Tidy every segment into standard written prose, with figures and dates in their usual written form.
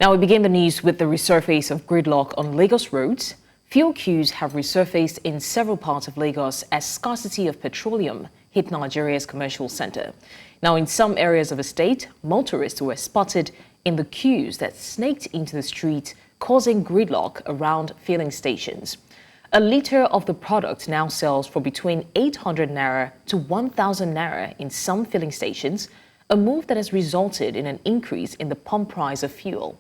Now we begin the news with the resurface of gridlock on Lagos roads. Fuel queues have resurfaced in several parts of Lagos as scarcity of petroleum hit Nigeria's commercial center. Now in some areas of the state, motorists were spotted in the queues that snaked into the street, causing gridlock around filling stations. A litre of the product now sells for between 800 naira to 1,000 naira in some filling stations, a move that has resulted in an increase in the pump price of fuel.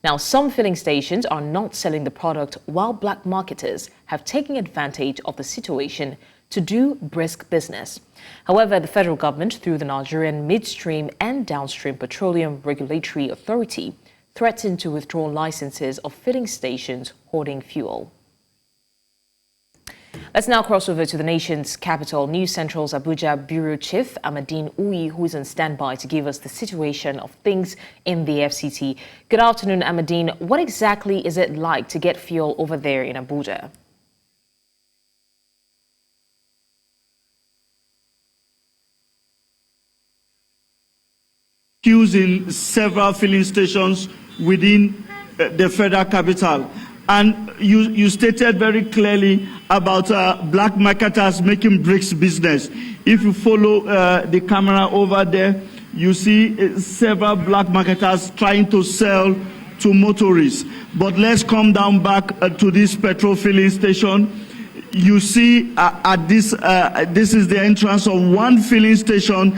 Now, some filling stations are not selling the product, while black marketers have taken advantage of the situation to do brisk business. However, the federal government, through the Nigerian Midstream and Downstream Petroleum Regulatory Authority, threatened to withdraw licenses of filling stations hoarding fuel. Let's now cross over to the nation's capital. News Central's Abuja Bureau Chief Amadine Uyi, who is on standby to give us the situation of things in the FCT. Good afternoon, Amadine. What exactly is it like to get fuel over there in Abuja? Queues in several filling stations within the federal capital. And you stated very clearly about black marketers making bricks business. If you follow the camera over there, you see several black marketers trying to sell to motorists. But let's come down back to this petrol filling station. You see at this is the entrance of one filling station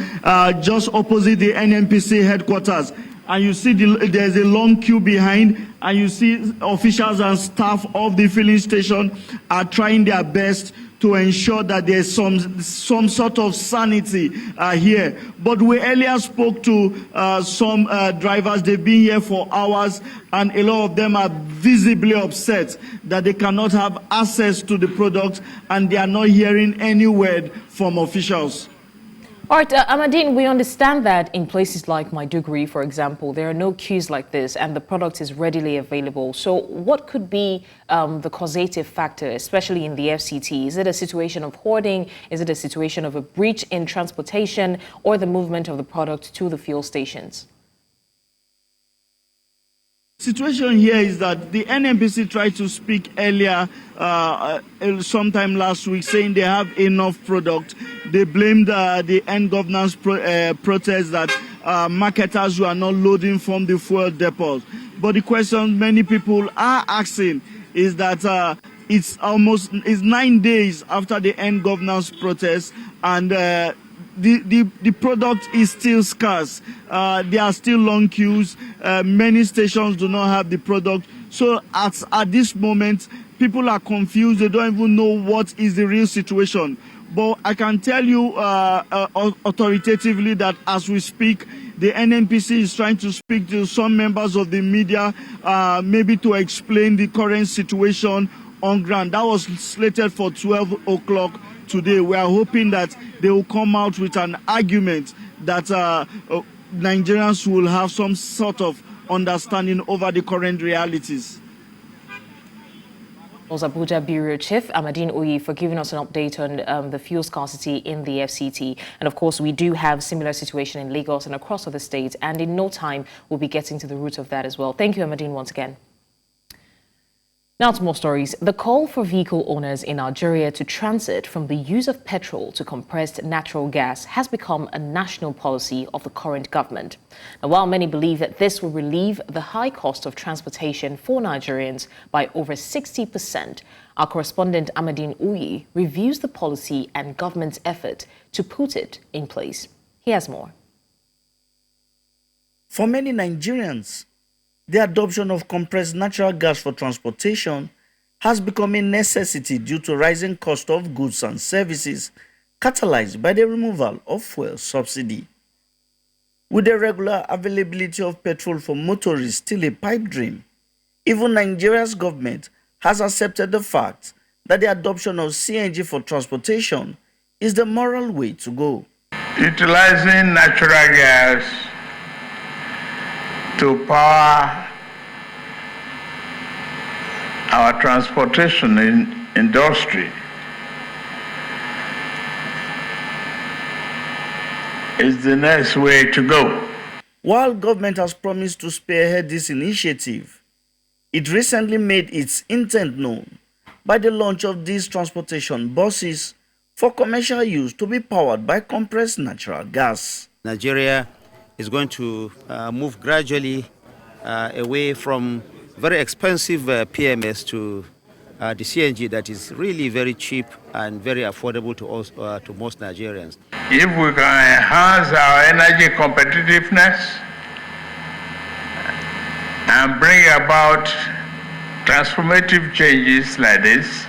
just opposite the NNPC headquarters. And you see there's a long queue behind, and you see officials and staff of the filling station are trying their best to ensure that there's some sort of sanity here. But we earlier spoke to some drivers. They've been here for hours, and a lot of them are visibly upset that they cannot have access to the product, and they are not hearing any word from officials. All right, Amadine, we understand that in places like Maiduguri, for example, there are no queues like this and the product is readily available. So what could be the causative factor, especially in the FCT? Is it a situation of hoarding? Is it a situation of a breach in transportation or the movement of the product to the fuel stations? Situation here is that the NNPC tried to speak earlier, sometime last week, saying they have enough product. They blamed the end governance protest that marketers were not loading from the fuel depots. But the question many people are asking is that it's 9 days after the end governance protest, and the product is still scarce. There are still long queues. Many stations do not have the product. So at this moment, people are confused. They don't even know what is the real situation. But I can tell you authoritatively that as we speak, the NNPC is trying to speak to some members of the media, maybe to explain the current situation on ground. That was slated for 12 o'clock today. We are hoping that they will come out with an argument that Nigerians will have some sort of understanding over the current realities. Abuja Bureau Chief Amadine Uyi for giving us an update on the fuel scarcity in the FCT. And of course, we do have similar situation in Lagos and across other states. And in no time, we'll be getting to the root of that as well. Thank you, Amadine, once again. Now to more stories. The call for vehicle owners in Nigeria to transit from the use of petrol to compressed natural gas has become a national policy of the current government. Now, while many believe that this will relieve the high cost of transportation for Nigerians by over 60%, our correspondent Amadine Uyi reviews the policy and government's effort to put it in place. He has more. For many Nigerians, the adoption of compressed natural gas for transportation has become a necessity due to rising cost of goods and services catalyzed by the removal of fuel subsidy. With the regular availability of petrol for motorists still a pipe dream, even Nigeria's government has accepted the fact that the adoption of CNG for transportation is the moral way to go. Utilizing natural gas to power our transportation industry is the next way to go. While government has promised to spearhead this initiative, it recently made its intent known by the launch of these transportation buses for commercial use to be powered by compressed natural gas. Nigeria is going to move gradually away from very expensive PMS to the CNG that is really very cheap and very affordable to most Nigerians. If we can enhance our energy competitiveness and bring about transformative changes like this,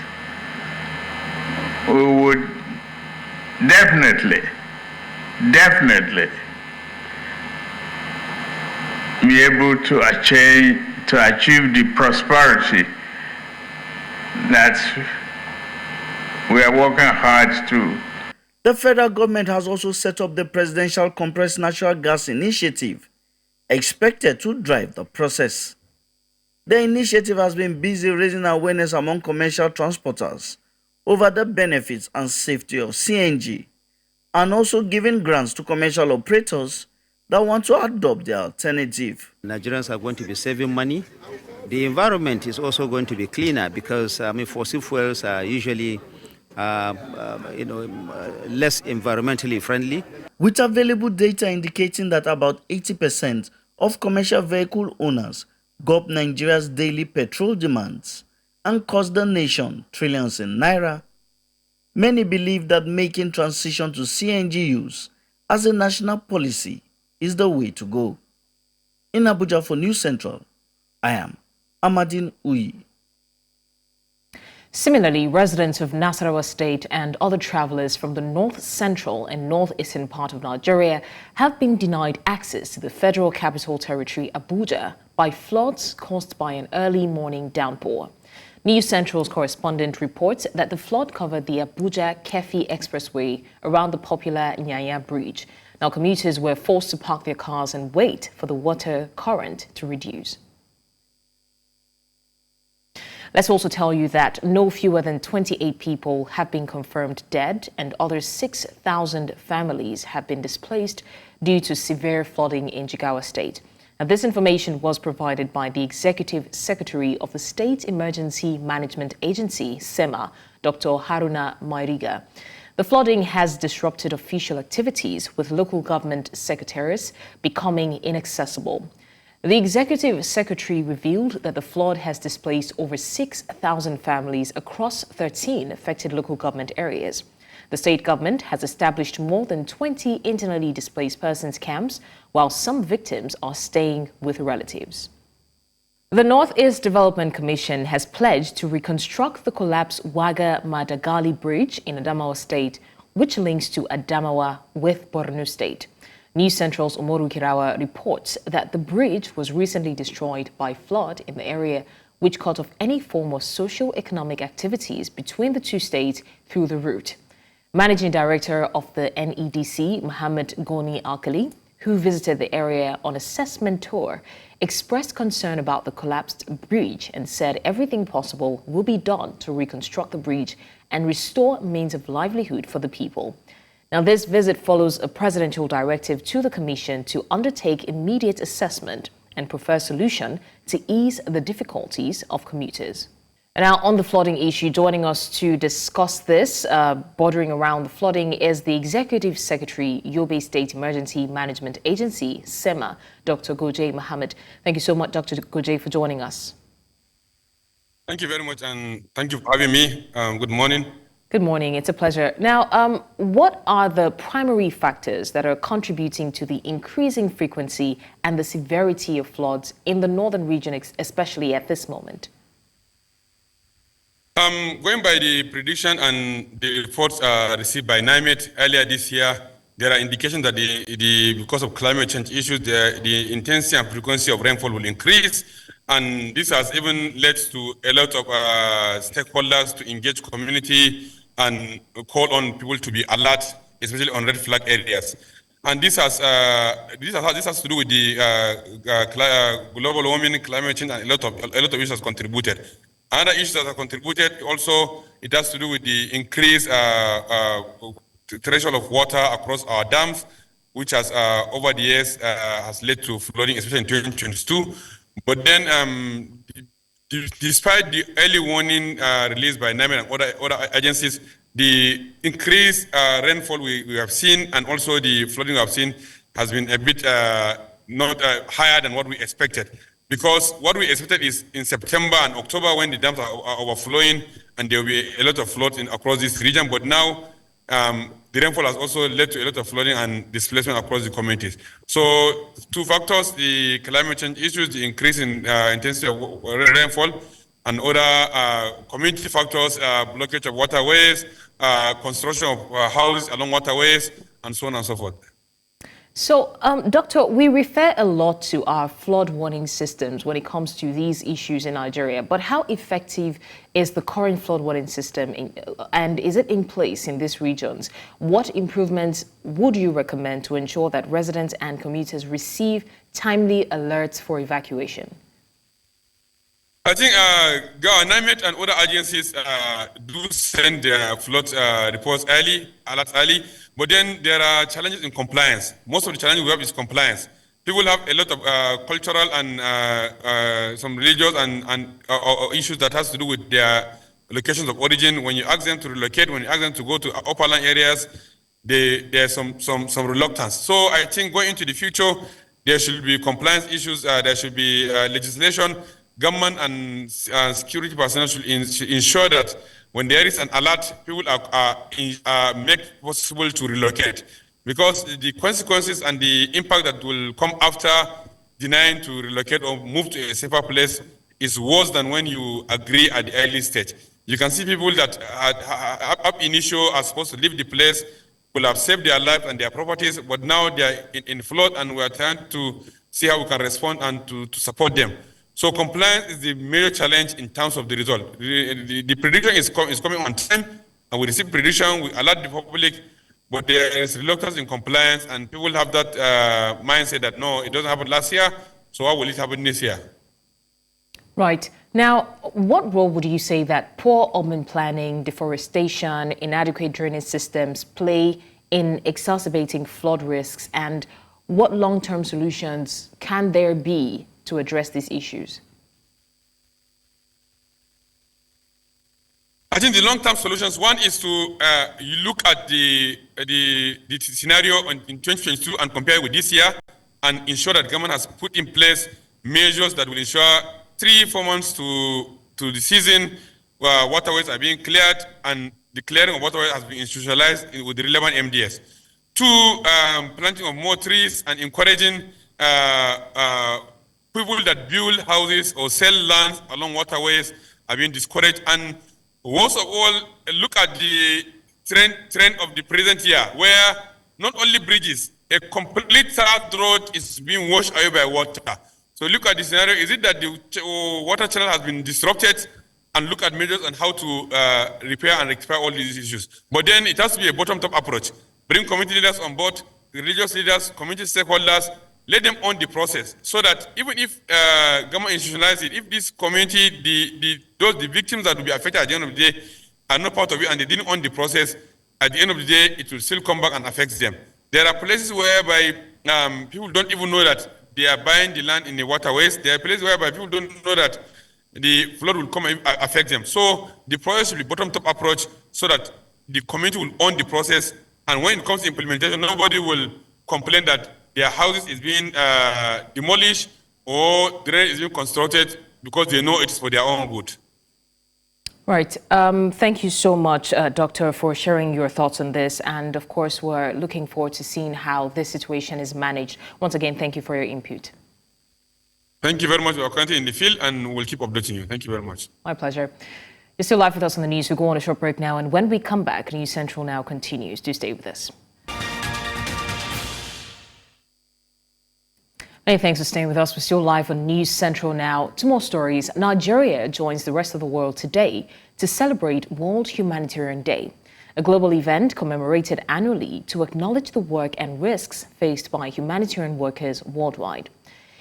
we would definitely be able to achieve the prosperity that we are working hard to. The federal government has also set up the Presidential Compressed Natural Gas Initiative, expected to drive the process. The initiative has been busy raising awareness among commercial transporters over the benefits and safety of CNG, and also giving grants to commercial operators that want to adopt the alternative. Nigerians are going to be saving money. The environment is also going to be cleaner because fossil fuels are usually less environmentally friendly. With available data indicating that about 80% of commercial vehicle owners gulp Nigeria's daily petrol demands and cost the nation trillions in naira, many believe that making transition to CNG use as a national policy is the way to go. In Abuja for News Central, I am Amadine Uyi. Similarly, residents of Nasarawa State and other travelers from the north central and northeastern part of Nigeria have been denied access to the Federal Capital Territory, Abuja, by floods caused by an early morning downpour. News Central's correspondent reports that the flood covered the Abuja-Kefi Expressway around the popular Nyanya Bridge. Now, commuters were forced to park their cars and wait for the water current to reduce. Let's also tell you that no fewer than 28 people have been confirmed dead and other 6,000 families have been displaced due to severe flooding in Jigawa State. Now, this information was provided by the Executive Secretary of the State Emergency Management Agency, SEMA, Dr. Haruna Mairiga. The flooding has disrupted official activities, with local government secretariats becoming inaccessible. The Executive Secretary revealed that the flood has displaced over 6,000 families across 13 affected local government areas. The state government has established more than 20 internally displaced persons camps, while some victims are staying with relatives. The Northeast Development Commission has pledged to reconstruct the collapsed Wagga-Madagali bridge in Adamawa State, which links to Adamawa with Borno State. News Central's Umoru Kirawa reports that the bridge was recently destroyed by flood in the area, which cut off any form of socio-economic activities between the two states through the route. Managing Director of the NEDC, Mohammed Goni Alkali, who visited the area on assessment tour, expressed concern about the collapsed bridge and said everything possible will be done to reconstruct the bridge and restore means of livelihood for the people. Now, this visit follows a presidential directive to the Commission to undertake immediate assessment and prefer solution to ease the difficulties of commuters. And now, on the flooding issue, joining us to discuss this, bordering around the flooding, is the Executive Secretary, Yobe State Emergency Management Agency, SEMA, Dr. Gojay Mohammed. Thank you so much, Dr. Gojay, for joining us. Thank you very much, and thank you for having me. Good morning. Good morning. It's a pleasure. Now, what are the primary factors that are contributing to the increasing frequency and the severity of floods in the northern region, especially at this moment? Going by the prediction and the reports received by NIMET earlier this year, there are indications that because of climate change issues, the intensity and frequency of rainfall will increase. And this has even led to a lot of stakeholders to engage community and call on people to be alert, especially on red flag areas. And this has to do with the global warming, climate change, and a lot of issues has contributed. Other issues that have contributed also, it has to do with the increased threshold of water across our dams, which has over the years has led to flooding, especially in 2022. But then, despite the early warning released by NIMET and other agencies, the increased rainfall we have seen and also the flooding we have seen has been a bit not higher than what we expected. Because what we expected is in September and October when the dams are overflowing and there will be a lot of floods across this region. But now the rainfall has also led to a lot of flooding and displacement across the communities. So 2 factors, the climate change issues, the increase in intensity of rainfall, and other community factors, blockage of waterways, construction of houses along waterways, and so on and so forth. So, Doctor, we refer a lot to our flood warning systems when it comes to these issues in Nigeria, but how effective is the current flood warning system and is it in place in these regions? What improvements would you recommend to ensure that residents and commuters receive timely alerts for evacuation? I think NIMET and other agencies do send their flood reports early, alerts early, but then there are challenges in compliance. Most of the challenges we have is compliance. People have a lot of cultural and some religious and issues that has to do with their locations of origin. When you ask them to relocate, when you ask them to go to upperland areas, there's some reluctance. So I think going into the future, there should be compliance issues. There should be legislation. Government and security personnel should ensure that when there is an alert, people are made possible to relocate. Because the consequences and the impact that will come after denying to relocate or move to a safer place is worse than when you agree at the early stage. You can see people that up initio are supposed to leave the place, will have saved their lives and their properties, but now they are in flood and we are trying to see how we can respond and to support them. So compliance is the major challenge in terms of the result. The prediction is coming on time, and we receive prediction, we alert the public, but there is reluctance in compliance, and people have that mindset that no, it doesn't happen last year, so why will it happen this year? Right. Now, what role would you say that poor urban planning, deforestation, inadequate drainage systems play in exacerbating flood risks, and what long-term solutions can there be to address these issues? I think the long-term solutions, one is to you look at the scenario in 2022 and compare it with this year and ensure that government has put in place measures that will ensure 3-4 months to the season where waterways are being cleared and the clearing of waterways has been institutionalized with the relevant MDS. 2, planting of more trees and encouraging people that build houses or sell lands along waterways are being discouraged. And worst of all, look at the trend of the present year, where not only bridges, a complete third road is being washed away by water. So look at the scenario. Is it that the water channel has been disrupted? And look at measures on how to repair and rectify all these issues. But then it has to be a bottom-up approach. Bring community leaders on board, religious leaders, community stakeholders, let them own the process, so that even if government institutionalizes it, if this community, the victims that will be affected at the end of the day are not part of it and they didn't own the process, at the end of the day, it will still come back and affect them. There are places whereby people don't even know that they are buying the land in the waterways. There are places whereby people don't know that the flood will come and affect them. So the process should be bottom-up approach so that the community will own the process. And when it comes to implementation, nobody will complain that their houses is being demolished or drainage is being constructed because they know it's for their own good. Right. Thank you so much, Doctor, for sharing your thoughts on this. And of course, we're looking forward to seeing how this situation is managed. Once again, thank you for your input. Thank you very much. We are currently in the field and we'll keep updating you. Thank you very much. My pleasure. You're still live with us on the news. We'll go on a short break now. And when we come back, News Central Now continues. Do stay with us. Many thanks for staying with us. We're still live on News Central Now. To more stories, Nigeria joins the rest of the world today to celebrate World Humanitarian Day, a global event commemorated annually to acknowledge the work and risks faced by humanitarian workers worldwide.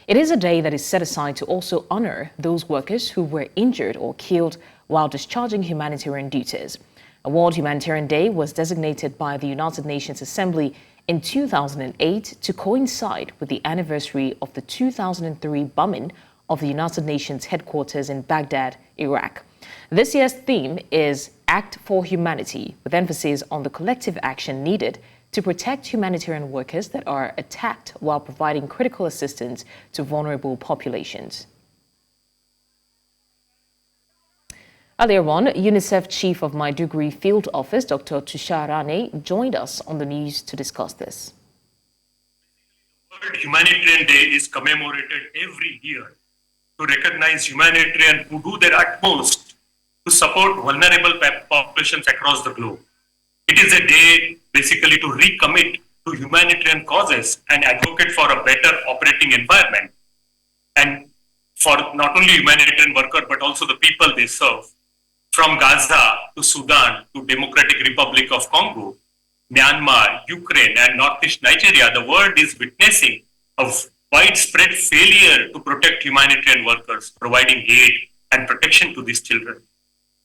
It is a day that is set aside to also honor those workers who were injured or killed while discharging humanitarian duties. A World Humanitarian Day was designated by the United Nations Assembly in 2008 to coincide with the anniversary of the 2003 bombing of the United Nations headquarters in Baghdad, Iraq. This year's theme is Act for Humanity, with emphasis on the collective action needed to protect humanitarian workers that are attacked while providing critical assistance to vulnerable populations. Earlier on, UNICEF Chief of Maiduguri Field Office, Dr. Tushar Rane, joined us on the news to discuss this. World Humanitarian Day is commemorated every year to recognize humanitarians who do their utmost to support vulnerable populations across the globe. It is a day basically to recommit to humanitarian causes and advocate for a better operating environment, and for not only humanitarian workers but also the people they serve. From Gaza to Sudan to Democratic Republic of Congo, Myanmar, Ukraine, and Northeast Nigeria, the world is witnessing a widespread failure to protect humanitarian workers, providing aid and protection to these children.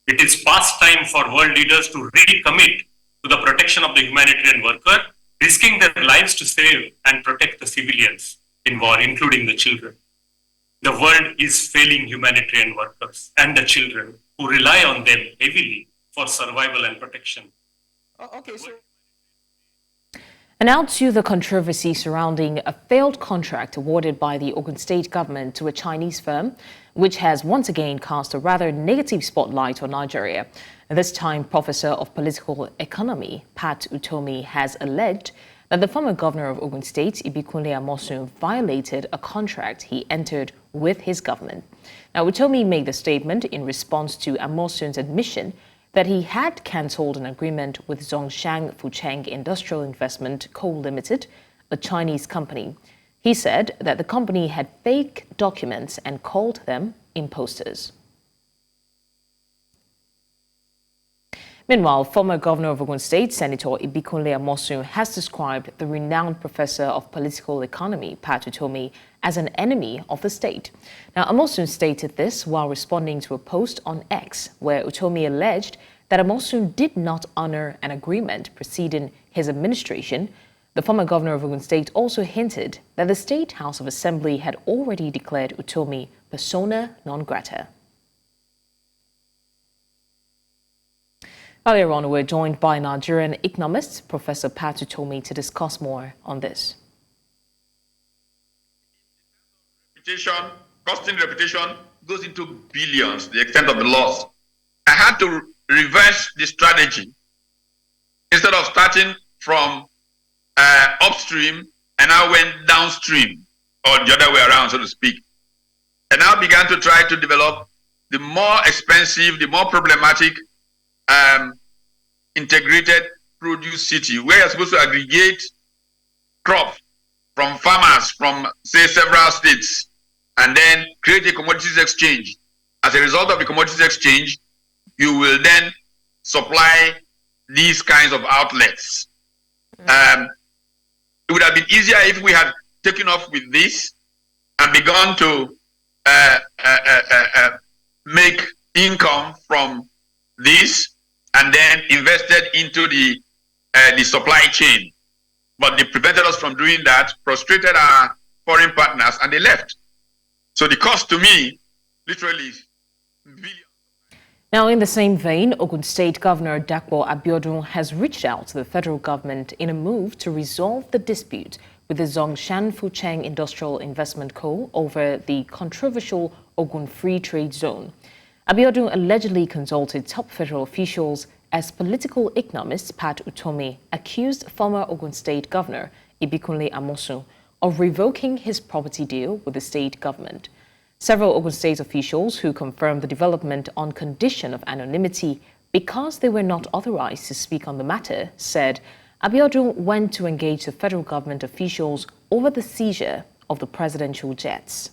It is past time for world leaders to really commit to the protection of the humanitarian worker, risking their lives to save and protect the civilians in war, including the children. The world is failing humanitarian workers and the children who rely on them heavily for survival and protection. And now to the controversy surrounding a failed contract awarded by the Ogun State government to a Chinese firm, which has once again cast a rather negative spotlight on Nigeria. This time, Professor of Political Economy Pat Utomi has alleged that the former governor of Ogun State, Ibikunle Amosun, violated a contract he entered with his government. Now, Utomi made the statement in response to Amosun's admission that he had cancelled an agreement with Zhongshan Fucheng Industrial Investment Co. Limited, a Chinese company. He said that the company had fake documents and called them imposters. Meanwhile, former governor of Ogun State, Senator Ibikunle Amosun, has described the renowned professor of political economy, Pat Utomi, as an enemy of the state. Now, Amosun stated this while responding to a post on X, where Utomi alleged that Amosun did not honor an agreement preceding his administration. The former governor of Ogun State also hinted that the State House of Assembly had already declared Utomi persona non grata. Earlier on, we're joined by Nigerian economist Professor Pat Utomi to discuss more on this. Costing reputation goes into billions, the extent of the loss. I had to reverse the strategy. Instead of starting from upstream, and I went downstream, or the other way around, so to speak. And I began to try to develop the more expensive, the more problematic integrated produce city, where you're supposed to aggregate crops from farmers from, say, several states, and then create a commodities exchange. As a result of the commodities exchange, you will then supply these kinds of outlets. It would have been easier if we had taken off with this and begun to make income from this and then invested into the supply chain. But they prevented us from doing that, frustrated our foreign partners, and they left. So the cost to me, literally, billions. Now, in the same vein, Ogun State Governor Dapo Abiodun has reached out to the federal government in a move to resolve the dispute with the Zhongshan Fucheng Industrial Investment Co. over the controversial Ogun Free Trade Zone. Abiodun allegedly consulted top federal officials as political economist Pat Utomi accused former Ogun State Governor Ibikunle Amosun of revoking his property deal with the state government. Several Ogun State officials who confirmed the development on condition of anonymity because they were not authorized to speak on the matter said Abiodun went to engage the federal government officials over the seizure of the presidential jets.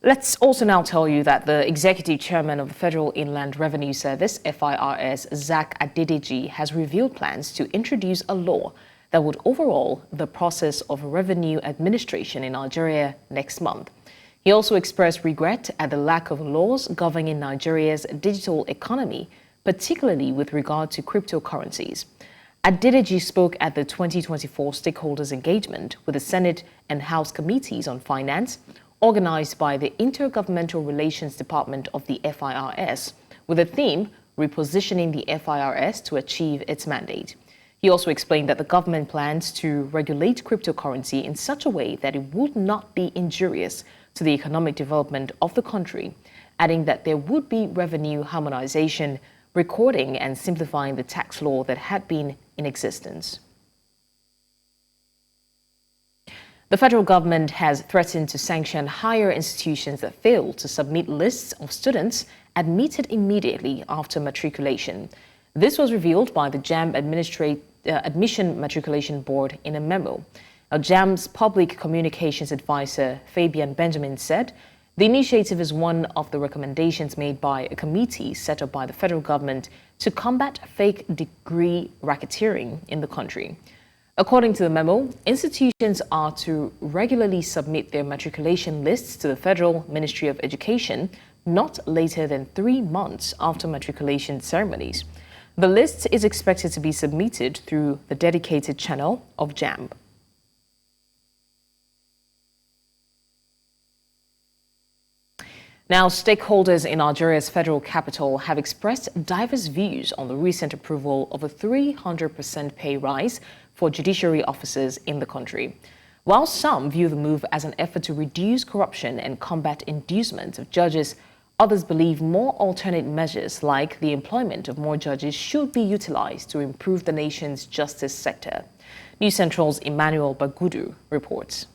Let's also now tell you that the Executive Chairman of the Federal Inland Revenue Service, FIRS, Zach Adedeji, has revealed plans to introduce a law that would overhaul the process of revenue administration in Nigeria next month. He also expressed regret at the lack of laws governing Nigeria's digital economy, particularly with regard to cryptocurrencies. Adedeji spoke at the 2024 stakeholders engagement with the Senate and House committees on finance, organized by the Intergovernmental Relations Department of the FIRS, with the theme repositioning the FIRS to achieve its mandate. He also explained that the government plans to regulate cryptocurrency in such a way that it would not be injurious to the economic development of the country, adding that there would be revenue harmonization, recording and simplifying the tax law that had been in existence. The federal government has threatened to sanction higher institutions that fail to submit lists of students admitted immediately after matriculation. This was revealed by the JAMB Admission Matriculation Board in a memo. Now, JAMB's public communications advisor, Fabian Benjamin, said the initiative is one of the recommendations made by a committee set up by the federal government to combat fake degree racketeering in the country. According to the memo, institutions are to regularly submit their matriculation lists to the Federal Ministry of Education not later than 3 months after matriculation ceremonies. The list is expected to be submitted through the dedicated channel of JAMB. Now, stakeholders in Nigeria's federal capital have expressed diverse views on the recent approval of a 300% pay rise for judiciary officers in the country. While some view the move as an effort to reduce corruption and combat inducement of judges, others believe more alternate measures like the employment of more judges should be utilized to improve the nation's justice sector. News Central's Emmanuel Bagudu reports.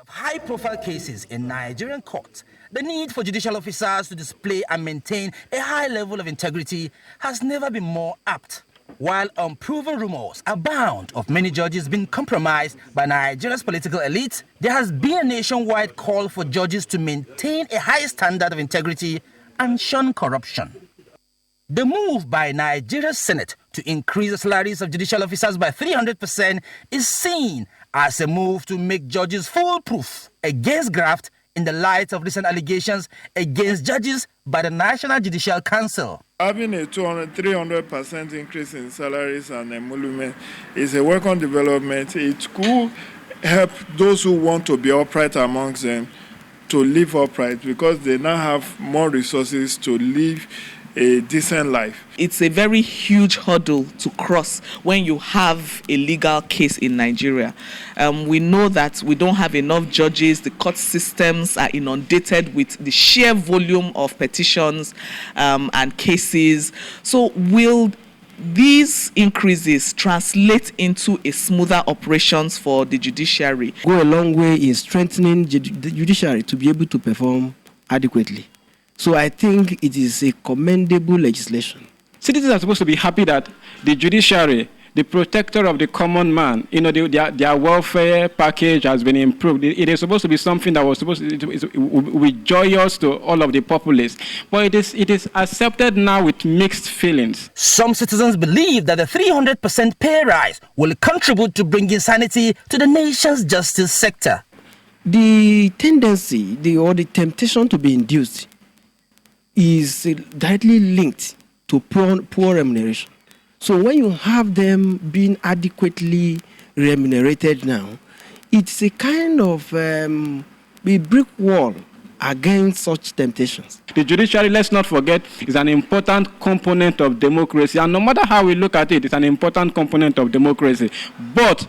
High-profile cases in Nigerian courts, the need for judicial officers to display and maintain a high level of integrity has never been more apt. While unproven rumors abound of many judges being compromised by Nigeria's political elite, there has been a nationwide call for judges to maintain a high standard of integrity and shun corruption. The move by Nigeria's Senate to increase the salaries of judicial officers by 300% is seen as a move to make judges foolproof against graft in the light of recent allegations against judges by the National Judicial Council. Having a 300% increase in salaries and emolument is a welcome development. It could help those who want to be upright amongst them to live upright because they now have more resources to live a decent life. It's a very huge hurdle to cross when you have a legal case in Nigeria. We know that we don't have enough judges. The court systems are inundated with the sheer volume of petitions and cases. So will these increases translate into a smoother operations for the judiciary? Go a long way in strengthening the judiciary to be able to perform adequately. So I think it is a commendable legislation. Citizens are supposed to be happy that the judiciary, the protector of the common man, their welfare package has been improved. It is supposed to be something that was supposed to be joyous to all of the populace. But it is accepted now with mixed feelings. Some citizens believe that the 300% pay rise will contribute to bringing sanity to the nation's justice sector. The tendency, or the temptation to be induced is directly linked to poor remuneration. So when you have them being adequately remunerated now, it's a kind of a brick wall against such temptations. The judiciary, let's not forget, is an important component of democracy. And no matter how we look at it, it's an important component of democracy. But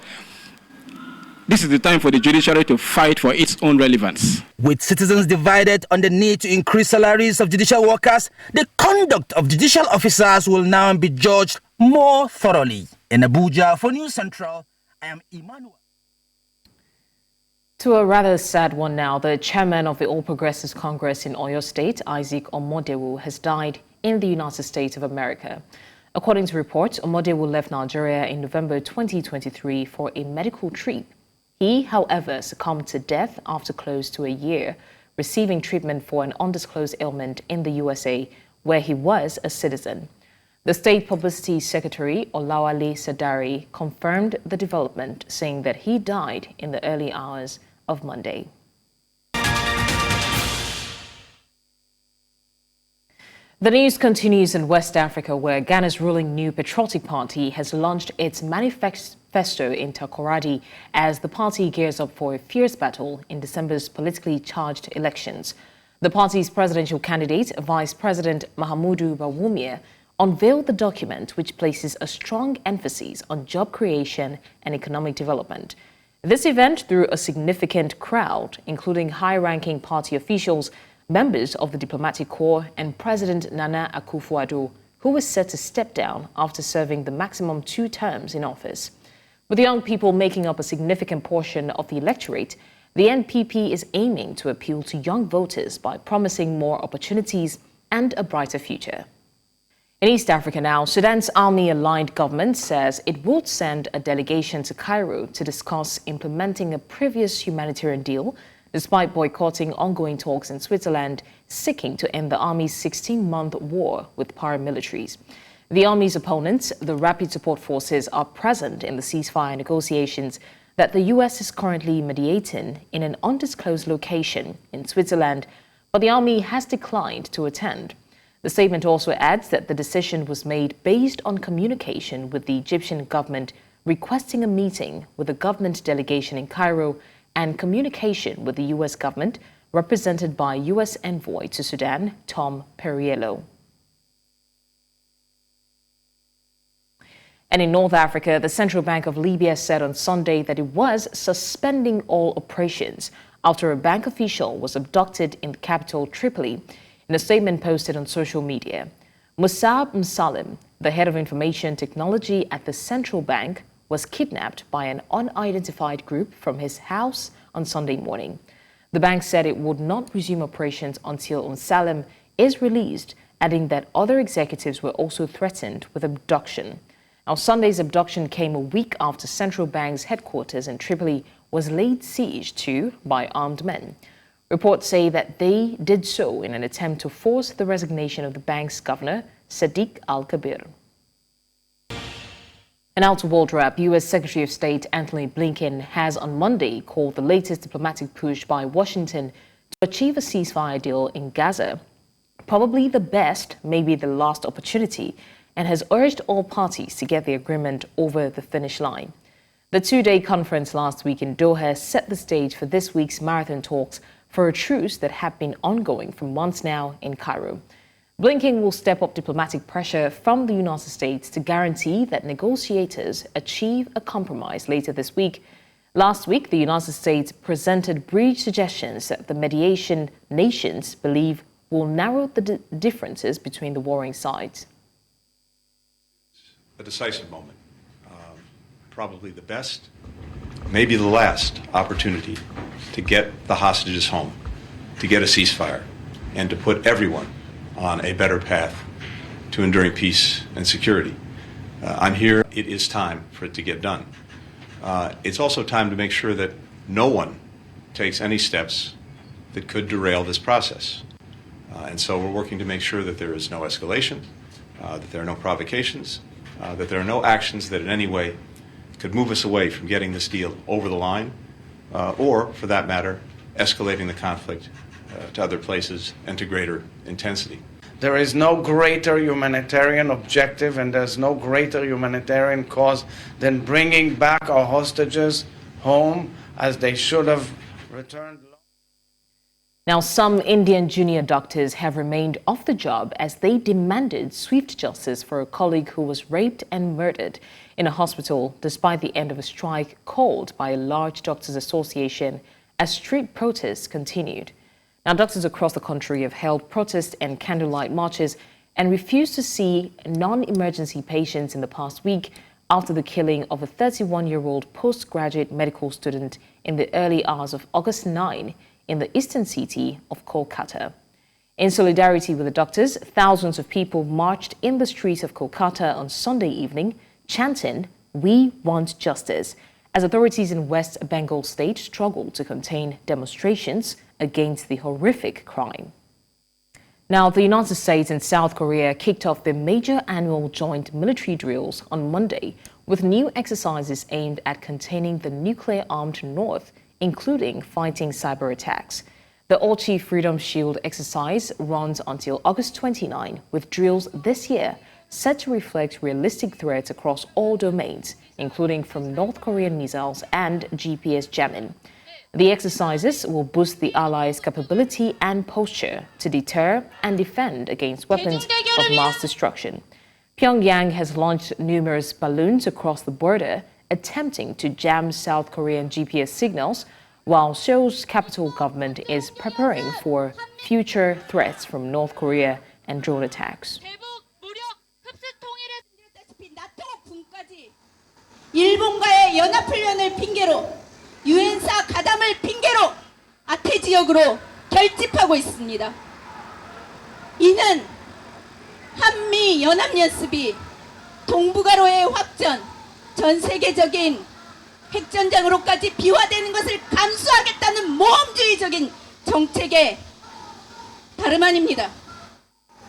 this is the time for the judiciary to fight for its own relevance. With citizens divided on the need to increase salaries of judicial workers, the conduct of judicial officers will now be judged more thoroughly. In Abuja, for News Central, I am Emmanuel. To a rather sad one now, the chairman of the All Progressives Congress in Oyo State, Isaac Omodewu, has died in the United States of America. According to reports, Omodewu left Nigeria in November 2023 for a medical trip. He, however, succumbed to death after close to a year, receiving treatment for an undisclosed ailment in the USA, where he was a citizen. The State Publicity Secretary, Olawale Sadari, confirmed the development, saying that he died in the early hours of Monday. The news continues in West Africa, where Ghana's ruling New Patriotic Party has launched its manifesto in Takoradi as the party gears up for a fierce battle in December's politically charged elections. The party's presidential candidate, Vice President Mahamudu Bawumia, unveiled the document, which places a strong emphasis on job creation and economic development. This event drew a significant crowd, including high-ranking party officials, members of the diplomatic corps, and President Nana Akufo-Addo, who was set to step down after serving the maximum 2 terms in office. With young people making up a significant portion of the electorate, the NPP is aiming to appeal to young voters by promising more opportunities and a brighter future. In East Africa now, Sudan's army-aligned government says it would send a delegation to Cairo to discuss implementing a previous humanitarian deal, despite boycotting ongoing talks in Switzerland seeking to end the army's 16-month war with paramilitaries. The army's opponents, the Rapid Support Forces, are present in the ceasefire negotiations that the U.S. is currently mediating in an undisclosed location in Switzerland, but the army has declined to attend. The statement also adds that the decision was made based on communication with the Egyptian government requesting a meeting with the government delegation in Cairo and communication with the U.S. government represented by U.S. envoy to Sudan, Tom Perriello. And in North Africa, the Central Bank of Libya said on Sunday that it was suspending all operations after a bank official was abducted in the capital, Tripoli. In a statement posted on social media, Musab Msalim, the head of information technology at the central bank, was kidnapped by an unidentified group from his house on Sunday morning. The bank said it would not resume operations until Msalim is released, adding that other executives were also threatened with abduction. Now, Sunday's abduction came a week after Central Bank's headquarters in Tripoli was laid siege to by armed men. Reports say that they did so in an attempt to force the resignation of the bank's governor, Sadiq Al-Kabir. And now to World Wrap, U.S. Secretary of State Antony Blinken has on Monday called the latest diplomatic push by Washington to achieve a ceasefire deal in Gaza probably the best, maybe the last opportunity, and has urged all parties to get the agreement over the finish line. The 2-day conference last week in Doha set the stage for this week's marathon talks for a truce that have been ongoing for months now in Cairo. Blinken will step up diplomatic pressure from the United States to guarantee that negotiators achieve a compromise later this week. Last week, the United States presented bridge suggestions that the mediation nations believe will narrow the differences between the warring sides. A decisive moment, probably the best, maybe the last opportunity to get the hostages home, to get a ceasefire, and to put everyone on a better path to enduring peace and security. I'm here. It is time for it to get done. It's also time to make sure that no one takes any steps that could derail this process. And so we're working to make sure that there is no escalation, that there are no provocations, that there are no actions that in any way could move us away from getting this deal over the line, or, for that matter, escalating the conflict to other places and to greater intensity. There is no greater humanitarian objective and there's no greater humanitarian cause than bringing back our hostages home as they should have returned. Now, some Indian junior doctors have remained off the job as they demanded swift justice for a colleague who was raped and murdered in a hospital despite the end of a strike called by a large doctors' association as street protests continued. Now, doctors across the country have held protests and candlelight marches and refused to see non-emergency patients in the past week after the killing of a 31-year-old postgraduate medical student in the early hours of August 9 in the eastern city of Kolkata. In solidarity with the doctors, thousands of people marched in the streets of Kolkata on Sunday evening, chanting, "We want justice," as authorities in West Bengal State struggled to contain demonstrations against the horrific crime. Now, the United States and South Korea kicked off their major annual joint military drills on Monday with new exercises aimed at containing the nuclear-armed North, including fighting cyber attacks. The Ochi Freedom Shield exercise runs until August 29, with drills this year set to reflect realistic threats across all domains, including from North Korean missiles and GPS jamming. The exercises will boost the Allies' capability and posture to deter and defend against weapons of mass destruction. Pyongyang has launched numerous balloons across the border, attempting to jam South Korean GPS signals, while Seoul's capital government is preparing for future threats from North Korea and drone attacks. 일본과의 연합훈련을 핑계로 유엔사 가담을 핑계로 아태 지역으로 결집하고 있습니다. 이는 한미 연합연습이 동북아로의 확전, 전 세계적인 핵전장으로까지 비화되는 것을 감수하겠다는 모험주의적인 정책의 다름 아닙니다.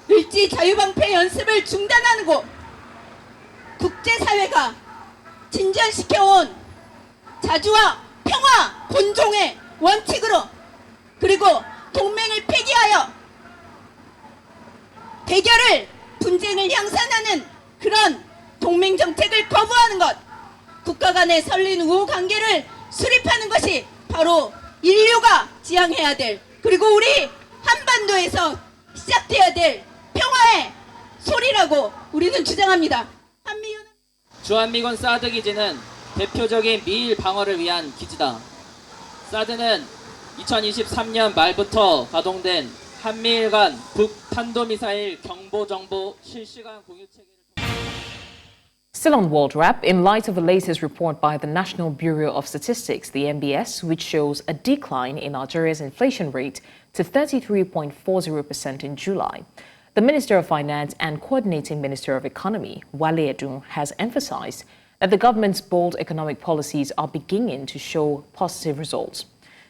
을지 자유방패 연습을 중단하고 국제사회가 진전시켜온 자주와 평화, 존중의 원칙으로 그리고 동맹을 폐기하여 대결을, 분쟁을 향산하는 그런 동맹 정책을 거부하는 것, 국가 간의 설린 우호 관계를 수립하는 것이 바로 인류가 지향해야 될, 그리고 우리 한반도에서 시작돼야 될 평화의 소리라고 우리는 주장합니다. 주한미군 사드 기지는 대표적인 미일 방어를 위한 기지다. 사드는 2023년 말부터 가동된 한미일 간 북탄도미사일 경보 정보 실시간 공유 체계를 Still on World Wrap, in light of the latest report by the National Bureau of Statistics, the NBS, which shows a decline in Nigeria's inflation rate to 33.40% in July, the Minister of Finance and Coordinating Minister of Economy, Wale Edun, has emphasized that the government's bold economic policies are beginning to show positive results.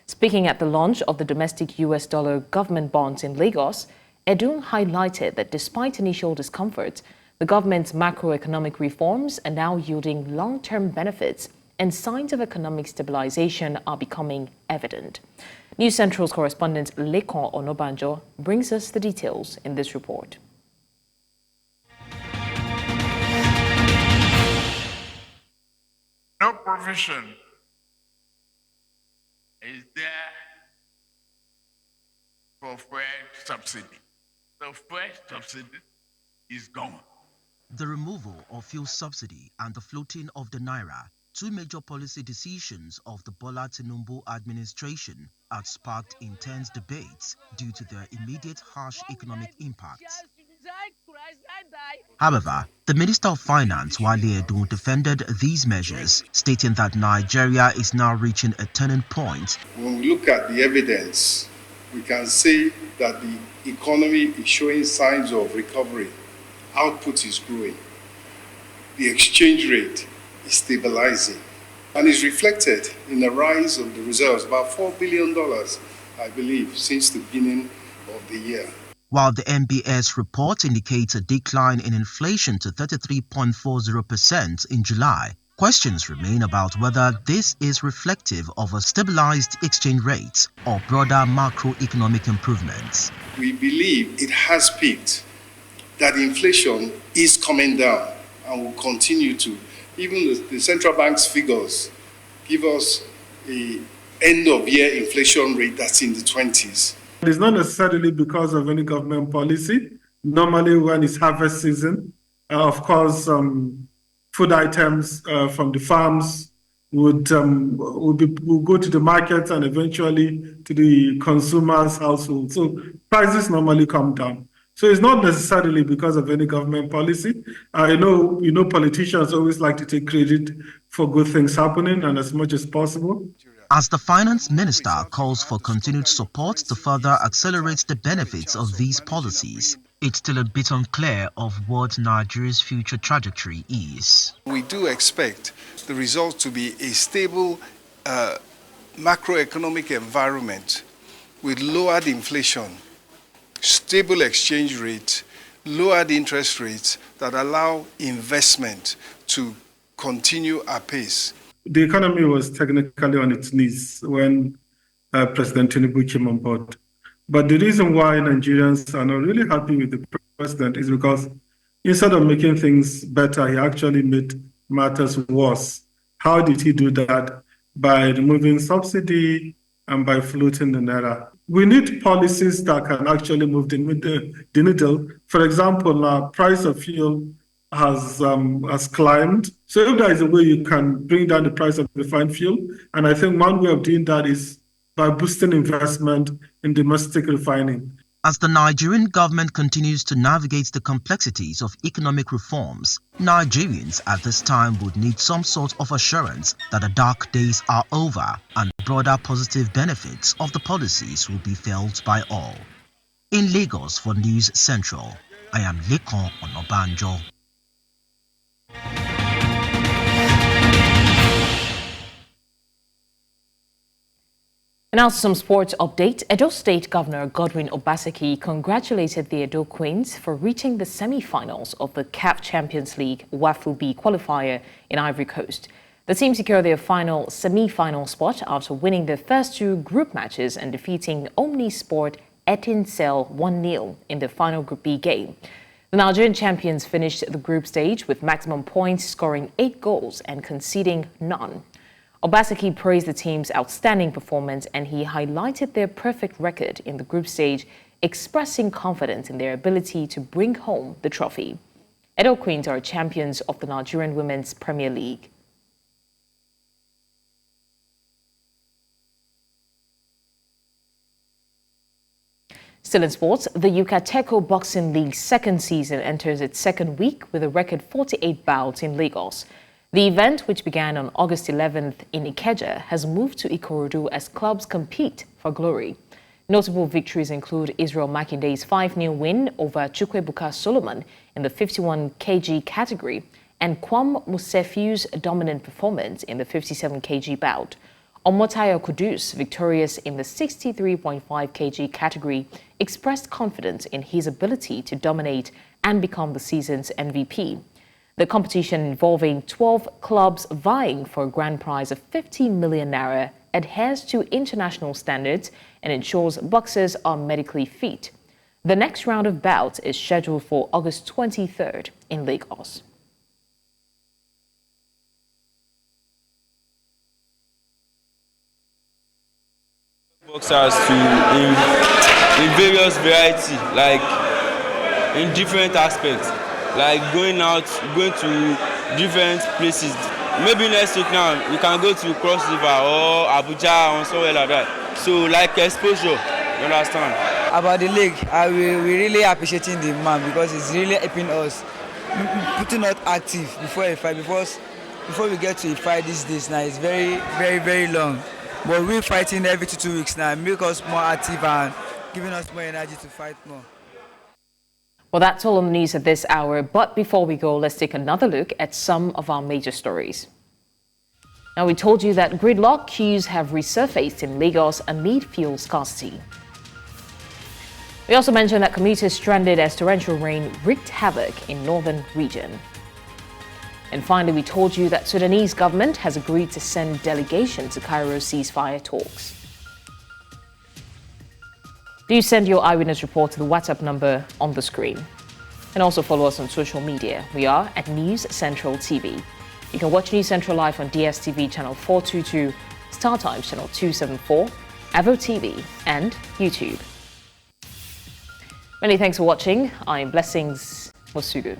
Speaking at the launch of the domestic US dollar government bonds in Lagos, Edun highlighted that despite initial discomfort, the government's macroeconomic reforms are now yielding long-term benefits and signs of economic stabilization are becoming evident. News Central's correspondent Lekon Onobanjo brings us the details in this report. No provision is there for fuel subsidy. The fuel subsidy is gone. The removal of fuel subsidy and the floating of the naira, two major policy decisions of the Bola Tinubu administration, had sparked intense debates due to their immediate harsh economic impacts. However, the Minister of Finance, Wale Edun, defended these measures, stating that Nigeria is now reaching a turning point. When we look at the evidence, we can see that the economy is showing signs of recovery. Output is growing. The exchange rate is stabilizing and is reflected in the rise of the reserves, about $4 billion, I believe, since the beginning of the year. While the NBS report indicates a decline in inflation to 33.40% in July, questions remain about whether this is reflective of a stabilized exchange rate or broader macroeconomic improvements. We believe it has peaked, that inflation is coming down and will continue to. Even the central bank's figures give us an end-of-year inflation rate that's in the 20s. It's not necessarily because of any government policy. Normally when it's harvest season, of course, food items from the farms will go to the markets and eventually to the consumer's household. So prices normally come down. So it's not necessarily because of any government policy. You know, politicians always like to take credit for good things happening, and as much as possible. As the finance minister calls for continued support to further accelerate the benefits of these policies, it's still a bit unclear of what Nigeria's future trajectory is. We do expect the result to be a stable macroeconomic environment with lowered inflation, stable exchange rate, lowered interest rates that allow investment to continue apace. The economy was technically on its knees when President Tinubu came on board. But the reason why Nigerians are not really happy with the president is because instead of making things better, he actually made matters worse. How did he do that? By removing subsidy and by floating the naira. We need policies that can actually move the needle. For example, price of fuel has climbed. So if there is a way you can bring down the price of refined fuel, and I think one way of doing that is by boosting investment in domestic refining. As the Nigerian government continues to navigate the complexities of economic reforms, Nigerians at this time would need some sort of assurance that the dark days are over and broader positive benefits of the policies will be felt by all. In Lagos for News Central, I am Lekon Onobanjo. And now some sports update. Edo State Governor Godwin Obaseki congratulated the Edo Queens for reaching the semi-finals of the CAF Champions League WAFU B qualifier in Ivory Coast. The team secured their final semi-final spot after winning their first two group matches and defeating Omnisport Etincelle 1-0 in the final Group B game. The Nigerian champions finished the group stage with maximum points, scoring 8 goals and conceding none. Obaseki praised the team's outstanding performance and he highlighted their perfect record in the group stage, expressing confidence in their ability to bring home the trophy. Edo Queens are champions of the Nigerian Women's Premier League. Still in sports, the Yucateco Boxing League's second season enters its second week with a record 48 bouts in Lagos. The event, which began on August 11th in Ikeja, has moved to Ikorodu as clubs compete for glory. Notable victories include Israel Makinde's 5-0 win over Chukwebuka Solomon in the 51 kg category and Kwam Musefiu's dominant performance in the 57 kg bout. Omotayo Kudus, victorious in the 63.5 kg category, expressed confidence in his ability to dominate and become the season's MVP. The competition, involving 12 clubs vying for a grand prize of 50 million naira, adheres to international standards and ensures boxers are medically fit. The next round of bouts is scheduled for August 23rd in Lagos. Boxers in various variety, like in different aspects. Like going to different places. Maybe next week now, we can go to Cross River or Abuja or somewhere like that. So like exposure, you understand? About the league, we're really appreciating the man because it's really helping us, putting us active before a fight. Because before we get to a fight these days now, it's very, very, very long. But we're fighting every 2 weeks now, make us more active and giving us more energy to fight more. Well, that's all on the news at this hour. But before we go, let's take another look at some of our major stories. Now, we told you that gridlock queues have resurfaced in Lagos amid fuel scarcity. We also mentioned that commuters stranded as torrential rain wreaked havoc in northern region. And finally, we told you that Sudanese government has agreed to send delegation to Cairo ceasefire talks. Do send your eyewitness report to the WhatsApp number on the screen. And also follow us on social media. We are at News Central TV. You can watch News Central live on DSTV channel 422, StarTimes channel 274, Avo TV and YouTube. Many thanks for watching. I'm Blessings Mosugu.